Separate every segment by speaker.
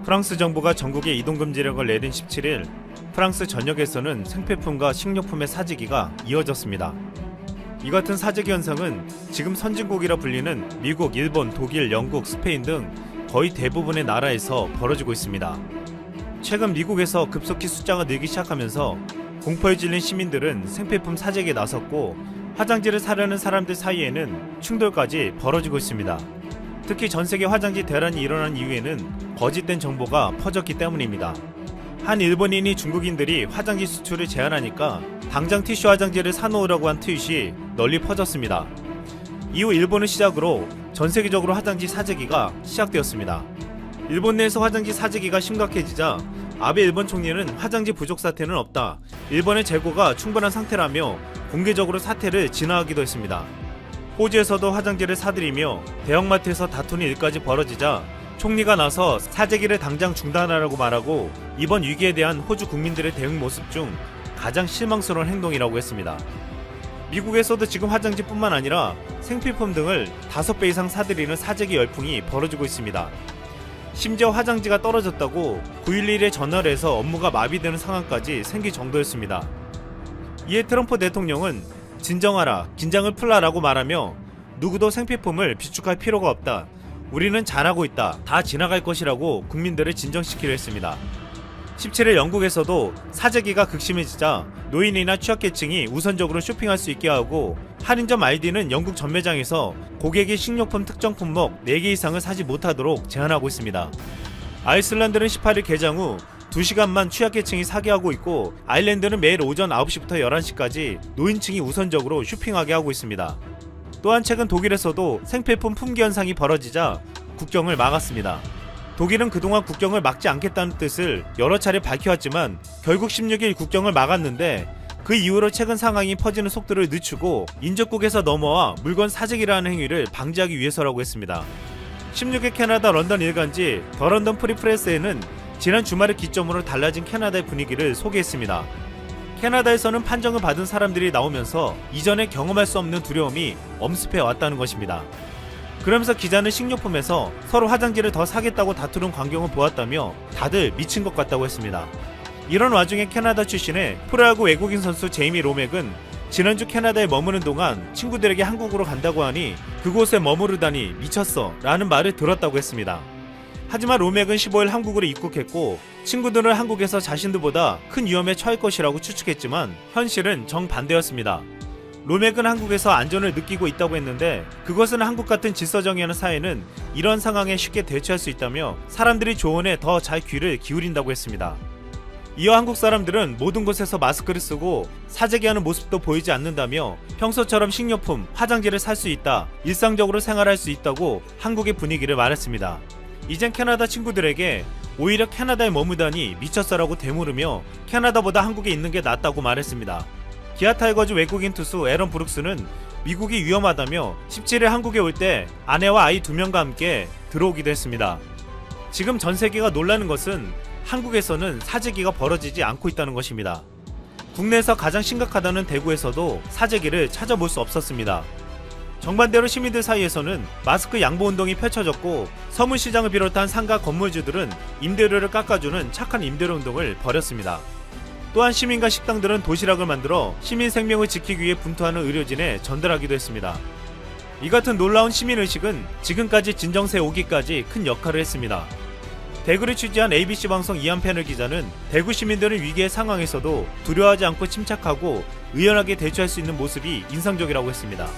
Speaker 1: 프랑스 정부가 전국에 이동금지령을 내린 17일, 프랑스 전역에서는 생필품과 식료품의 사재기가 이어졌습니다. 이 같은 사재기 현상은 지금 선진국이라 불리는 미국, 일본, 독일, 영국, 스페인 등 거의 대부분의 나라에서 벌어지고 있습니다. 최근 미국에서 급속히 숫자가 늘기 시작하면서 공포에 질린 시민들은 생필품 사재기에 나섰고, 화장지를 사려는 사람들 사이에는 충돌까지 벌어지고 있습니다. 특히 전세계 화장지 대란이 일어난 이유에는 거짓된 정보가 퍼졌기 때문입니다. 한 일본인이 중국인들이 화장지 수출을 제한하니까 당장 티슈 화장지를 사놓으라고 한 트윗이 널리 퍼졌습니다. 이후 일본을 시작으로 전세계적으로 화장지 사재기가 시작되었습니다. 일본 내에서 화장지 사재기가 심각해지자 아베 일본 총리는 화장지 부족 사태는 없다, 일본의 재고가 충분한 상태라며 공개적으로 사태를 진화하기도 했습니다. 호주에서도 화장지를 사들이며 대형마트에서 다투는 일까지 벌어지자 총리가 나서 사재기를 당장 중단하라고 말하고, 이번 위기에 대한 호주 국민들의 대응 모습 중 가장 실망스러운 행동이라고 했습니다. 미국에서도 지금 화장지뿐만 아니라 생필품 등을 5배 이상 사들이는 사재기 열풍이 벌어지고 있습니다. 심지어 화장지가 떨어졌다고 911에 전화를 해서 업무가 마비되는 상황까지 생길 정도였습니다. 이에 트럼프 대통령은 진정하라, 긴장을 풀라라고 말하며 누구도 생필품을 비축할 필요가 없다, 우리는 잘하고 있다, 다 지나갈 것이라고 국민들을 진정시키려 했습니다. 17일 영국에서도 사재기가 극심해지자 노인이나 취약계층이 우선적으로 쇼핑할 수 있게 하고, 할인점 알디는 영국 전 매장에서 고객이 식료품 특정 품목 4개 이상을 사지 못하도록 제한하고 있습니다. 아이슬란드는 18일 개장 후 2시간만 취약계층이 사게 하고 있고, 아일랜드는 매일 오전 9시부터 11시까지 노인층이 우선적으로 쇼핑하게 하고 있습니다. 또한 최근 독일에서도 생필품 품귀 현상이 벌어지자 국경을 막았습니다. 독일은 그동안 국경을 막지 않겠다는 뜻을 여러 차례 밝혀왔지만 결국 16일 국경을 막았는데, 그 이후로 최근 상황이 퍼지는 속도를 늦추고 인접국에서 넘어와 물건 사재기라는 행위를 방지하기 위해서라고 했습니다. 16일 캐나다 런던 일간지 더 런던 프리프레스에는 지난 주말을 기점으로 달라진 캐나다의 분위기를 소개했습니다. 캐나다에서는 판정을 받은 사람들이 나오면서 이전에 경험할 수 없는 두려움이 엄습해 왔다는 것입니다. 그러면서 기자는 식료품에서 서로 화장지를 더 사겠다고 다투는 광경을 보았다며 다들 미친 것 같다고 했습니다. 이런 와중에 캐나다 출신의 프로야구 외국인 선수 제이미 로맥은 지난주 캐나다에 머무는 동안 친구들에게 한국으로 간다고 하니 그곳에 머무르다니 미쳤어 라는 말을 들었다고 했습니다. 하지만 로맥은 15일 한국으로 입국했고, 친구들은 한국에서 자신들보다 큰 위험에 처할 것이라고 추측했지만 현실은 정반대였습니다. 로맥은 한국에서 안전을 느끼고 있다고 했는데, 그것은 한국 같은 질서정연한 사회는 이런 상황에 쉽게 대처할 수 있다며 사람들이 조언에 더 잘 귀를 기울인다고 했습니다. 이어 한국 사람들은 모든 곳에서 마스크를 쓰고 사재기하는 모습도 보이지 않는다며 평소처럼 식료품, 화장지를 살 수 있다, 일상적으로 생활할 수 있다고 한국의 분위기를 말했습니다. 이젠 캐나다 친구들에게 오히려 캐나다에 머무다니 미쳤어라고 되물으며 캐나다보다 한국에 있는 게 낫다고 말했습니다. 기아 타이거즈 외국인 투수 에런 브룩스는 미국이 위험하다며 17일 한국에 올 때 아내와 아이 2명과 함께 들어오기도 했습니다. 지금 전 세계가 놀라는 것은 한국에서는 사재기가 벌어지지 않고 있다는 것입니다. 국내에서 가장 심각하다는 대구에서도 사재기를 찾아볼 수 없었습니다. 정반대로 시민들 사이에서는 마스크 양보 운동이 펼쳐졌고, 서문시장을 비롯한 상가 건물주들은 임대료를 깎아주는 착한 임대료 운동을 벌였습니다. 또한 시민과 식당들은 도시락을 만들어 시민 생명을 지키기 위해 분투하는 의료진에 전달하기도 했습니다. 이 같은 놀라운 시민의식은 지금까지 진정세 오기까지 큰 역할을 했습니다. 대구를 취재한 ABC 방송 이한패널 기자는 대구 시민들은 위기의 상황에서도 두려워하지 않고 침착하고 의연하게 대처할 수 있는 모습이 인상적이라고 했습니다.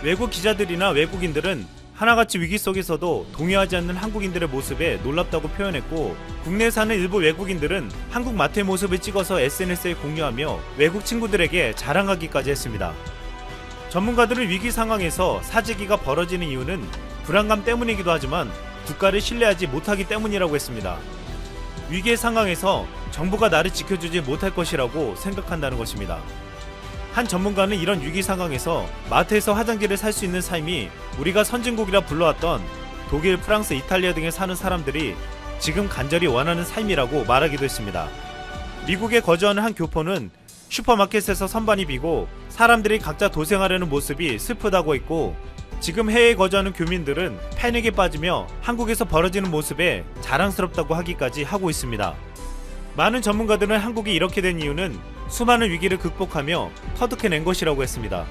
Speaker 1: 외국 기자들이나 외국인들은 하나같이 위기 속에서도 동요하지 않는 한국인들의 모습에 놀랍다고 표현했고, 국내에 사는 일부 외국인들은 한국 마트의 모습을 찍어서 SNS에 공유하며 외국 친구들에게 자랑하기까지 했습니다. 전문가들은 위기 상황에서 사재기가 벌어지는 이유는 불안감 때문이기도 하지만 국가를 신뢰하지 못하기 때문이라고 했습니다. 위기의 상황에서 정부가 나를 지켜주지 못할 것이라고 생각한다는 것입니다. 한 전문가는 이런 위기 상황에서 마트에서 화장지를 살 수 있는 삶이 우리가 선진국이라 불러왔던 독일, 프랑스, 이탈리아 등에 사는 사람들이 지금 간절히 원하는 삶이라고 말하기도 했습니다. 미국에 거주하는 한 교포는 슈퍼마켓에서 선반이 비고 사람들이 각자 도생하려는 모습이 슬프다고 했고, 지금 해외에 거주하는 교민들은 패닉에 빠지며 한국에서 벌어지는 모습에 자랑스럽다고 하기까지 하고 있습니다. 많은 전문가들은 한국이 이렇게 된 이유는 수많은 위기를 극복하며 터득해낸 것이라고 했습니다.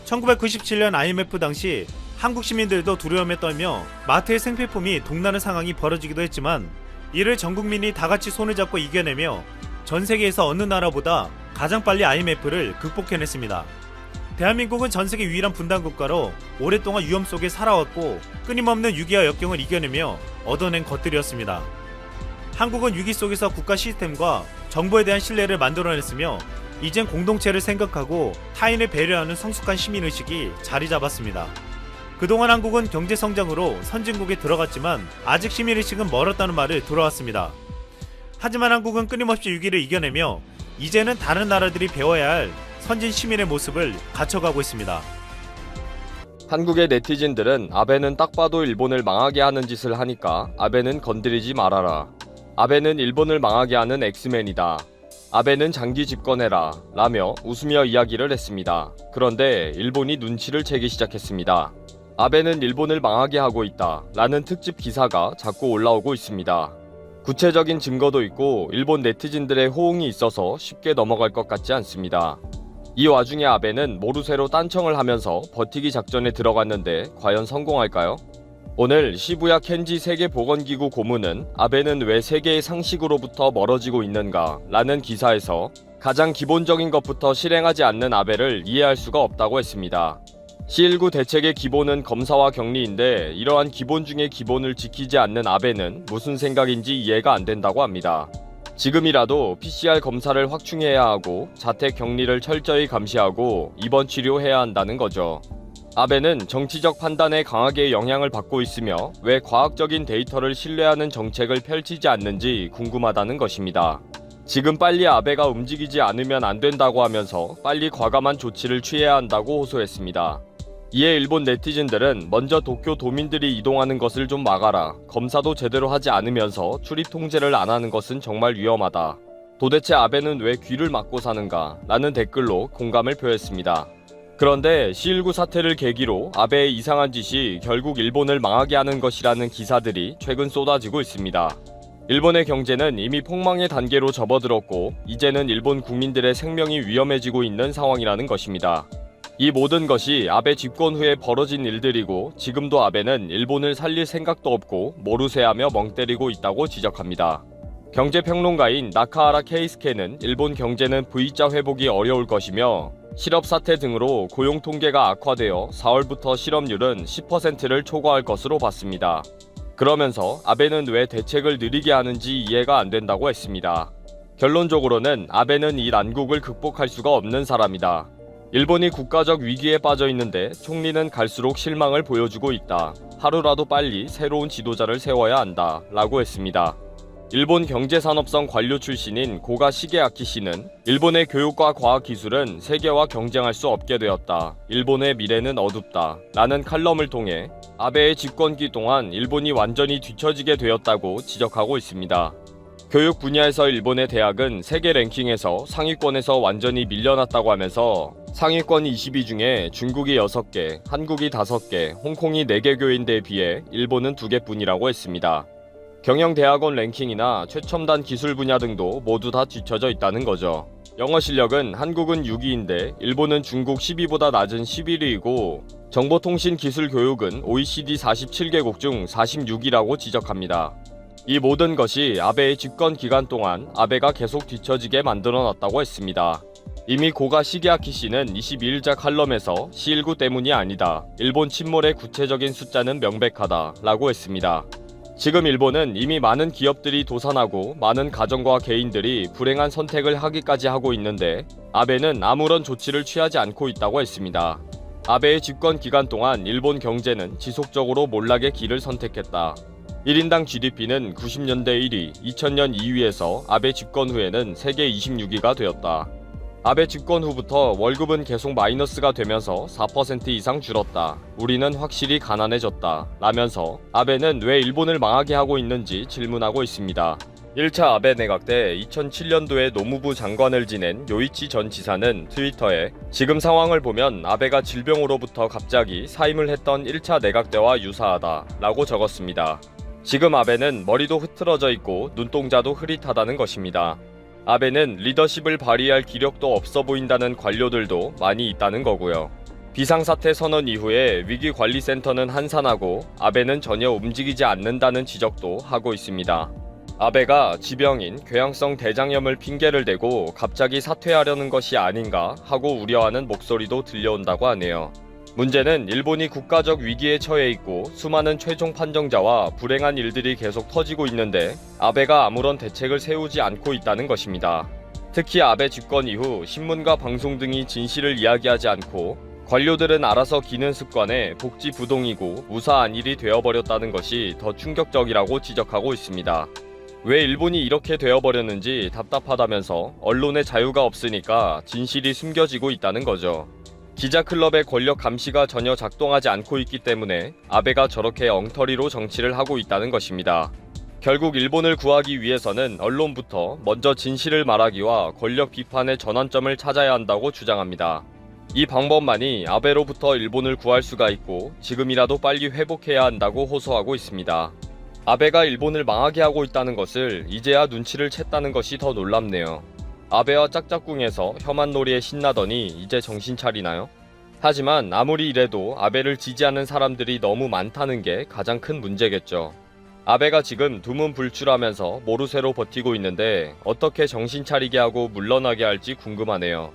Speaker 1: 1997년 IMF 당시 한국 시민들도 두려움에 떨며 마트의 생필품이 동나는 상황이 벌어지기도 했지만 이를 전 국민이 다 같이 손을 잡고 이겨내며 전 세계에서 어느 나라보다 가장 빨리 IMF를 극복해냈습니다. 대한민국은 전 세계 유일한 분단 국가로 오랫동안 위험 속에 살아왔고 끊임없는 위기와 역경을 이겨내며 얻어낸 것들이었습니다. 한국은 위기 속에서 국가 시스템과 정부에 대한 신뢰를 만들어냈으며 이젠 공동체를 생각하고 타인을 배려하는 성숙한 시민의식이 자리 잡았습니다. 그동안 한국은 경제성장으로 선진국에 들어갔지만 아직 시민의식은 멀었다는 말을 들어왔습니다. 하지만 한국은 끊임없이 위기를 이겨내며 이제는 다른 나라들이 배워야 할 선진 시민의 모습을 갖춰가고 있습니다.
Speaker 2: 한국의 네티즌들은 아베는 딱 봐도 일본을 망하게 하는 짓을 하니까 아베는 건드리지 말아라. 아베는 일본을 망하게 하는 엑스맨이다. 아베는 장기 집권해라 라며 웃으며 이야기를 했습니다. 그런데 일본이 눈치를 채기 시작했습니다. 아베는 일본을 망하게 하고 있다 라는 특집 기사가 자꾸 올라오고 있습니다. 구체적인 증거도 있고 일본 네티즌들의 호응이 있어서 쉽게 넘어갈 것 같지 않습니다. 이 와중에 아베는 모르쇠로 딴청을 하면서 버티기 작전에 들어갔는데 과연 성공할까요? 오늘 시부야 켄지 세계보건기구 고문은 아베는 왜 세계의 상식으로부터 멀어지고 있는가 라는 기사에서 가장 기본적인 것부터 실행하지 않는 아베를 이해할 수가 없다고 했습니다. C19 대책의 기본은 검사와 격리인데 이러한 기본 중의 기본을 지키지 않는 아베는 무슨 생각인지 이해가 안 된다고 합니다. 지금이라도 PCR 검사를 확충해야 하고 자택 격리를 철저히 감시하고 입원 치료해야 한다는 거죠. 아베는 정치적 판단에 강하게 영향을 받고 있으며 왜 과학적인 데이터를 신뢰하는 정책을 펼치지 않는지 궁금하다는 것입니다. 지금 빨리 아베가 움직이지 않으면 안 된다고 하면서 빨리 과감한 조치를 취해야 한다고 호소했습니다. 이에 일본 네티즌들은 먼저 도쿄 도민들이 이동하는 것을 좀 막아라. 검사도 제대로 하지 않으면서 출입 통제를 안 하는 것은 정말 위험하다. 도대체 아베는 왜 귀를 막고 사는가? 라는 댓글로 공감을 표했습니다. 그런데 C19 사태를 계기로 아베의 이상한 짓이 결국 일본을 망하게 하는 것이라는 기사들이 최근 쏟아지고 있습니다. 일본의 경제는 이미 폭망의 단계로 접어들었고 이제는 일본 국민들의 생명이 위험해지고 있는 상황이라는 것입니다. 이 모든 것이 아베 집권 후에 벌어진 일들이고 지금도 아베는 일본을 살릴 생각도 없고 모르쇠하며 멍 때리고 있다고 지적합니다. 경제평론가인 나카하라 케이스케는 일본 경제는 V자 회복이 어려울 것이며 실업 사태 등으로 고용 통계가 악화되어 4월부터 실업률은 10%를 초과할 것으로 봤습니다. 그러면서 아베는 왜 대책을 느리게 하는지 이해가 안 된다고 했습니다. 결론적으로는 아베는 이 난국을 극복할 수가 없는 사람이다. 일본이 국가적 위기에 빠져 있는데 총리는 갈수록 실망을 보여주고 있다. 하루라도 빨리 새로운 지도자를 세워야 한다. 라고 했습니다. 일본 경제산업성 관료 출신인 고가 시게아키 씨는 일본의 교육과 과학기술은 세계와 경쟁할 수 없게 되었다. 일본의 미래는 어둡다. 라는 칼럼을 통해 아베의 집권기 동안 일본이 완전히 뒤처지게 되었다고 지적하고 있습니다. 교육 분야에서 일본의 대학은 세계 랭킹에서 상위권에서 완전히 밀려났다고 하면서 상위권 20위 중에 중국이 6개, 한국이 5개, 홍콩이 4개 교인대에 비해 일본은 2개뿐이라고 했습니다. 경영대학원 랭킹이나 최첨단 기술 분야 등도 모두 다 뒤처져 있다는 거죠. 영어 실력은 한국은 6위인데 일본은 중국 10위보다 낮은 11위이고 정보통신 기술 교육은 OECD 47개국 중 46위라고 지적합니다. 이 모든 것이 아베의 집권 기간 동안 아베가 계속 뒤처지게 만들어놨다고 했습니다. 이미 고가 시게아키 씨는 22일자 칼럼에서 C19 때문이 아니다. 일본 침몰의 구체적인 숫자는 명백하다. 라고 했습니다. 지금 일본은 이미 많은 기업들이 도산하고 많은 가정과 개인들이 불행한 선택을 하기까지 하고 있는데 아베는 아무런 조치를 취하지 않고 있다고 했습니다. 아베의 집권 기간 동안 일본 경제는 지속적으로 몰락의 길을 선택했다. 1인당 GDP는 90년대 1위, 2000년 2위에서 아베 집권 후에는 세계 26위가 되었다. 아베 집권 후부터 월급은 계속 마이너스가 되면서 4% 이상 줄었다. 우리는 확실히 가난해졌다. 라면서 아베는 왜 일본을 망하게 하고 있는지 질문하고 있습니다. 1차 아베 내각 때 2007년도에 노무부 장관을 지낸 요이치 전 지사는 트위터에 지금 상황을 보면 아베가 질병으로부터 갑자기 사임을 했던 1차 내각 때와 유사하다 라고 적었습니다. 지금 아베는 머리도 흐트러져 있고 눈동자도 흐릿하다는 것입니다. 아베는 리더십을 발휘할 기력도 없어 보인다는 관료들도 많이 있다는 거고요. 비상사태 선언 이후에 위기관리센터는 한산하고 아베는 전혀 움직이지 않는다는 지적도 하고 있습니다. 아베가 지병인 궤양성 대장염을 핑계를 대고 갑자기 사퇴하려는 것이 아닌가 하고 우려하는 목소리도 들려온다고 하네요. 문제는 일본이 국가적 위기에 처해 있고 수많은 최종 판정자와 불행한 일들이 계속 터지고 있는데 아베가 아무런 대책을 세우지 않고 있다는 것입니다. 특히 아베 집권 이후 신문과 방송 등이 진실을 이야기하지 않고 관료들은 알아서 기는 습관에 복지부동이고 무사한 일이 되어버렸다는 것이 더 충격적이라고 지적하고 있습니다. 왜 일본이 이렇게 되어버렸는지 답답하다면서 언론의 자유가 없으니까 진실이 숨겨지고 있다는 거죠. 기자클럽의 권력 감시가 전혀 작동하지 않고 있기 때문에 아베가 저렇게 엉터리로 정치를 하고 있다는 것입니다. 결국 일본을 구하기 위해서는 언론부터 먼저 진실을 말하기와 권력 비판의 전환점을 찾아야 한다고 주장합니다. 이 방법만이 아베로부터 일본을 구할 수가 있고 지금이라도 빨리 회복해야 한다고 호소하고 있습니다. 아베가 일본을 망하게 하고 있다는 것을 이제야 눈치를 챘다는 것이 더 놀랍네요. 아베와 짝짝꿍에서 혐한놀이에 신나더니 이제 정신 차리나요? 하지만 아무리 이래도 아베를 지지하는 사람들이 너무 많다는 게 가장 큰 문제겠죠. 아베가 지금 두문불출하면서 모르쇠로 버티고 있는데 어떻게 정신 차리게 하고 물러나게 할지 궁금하네요.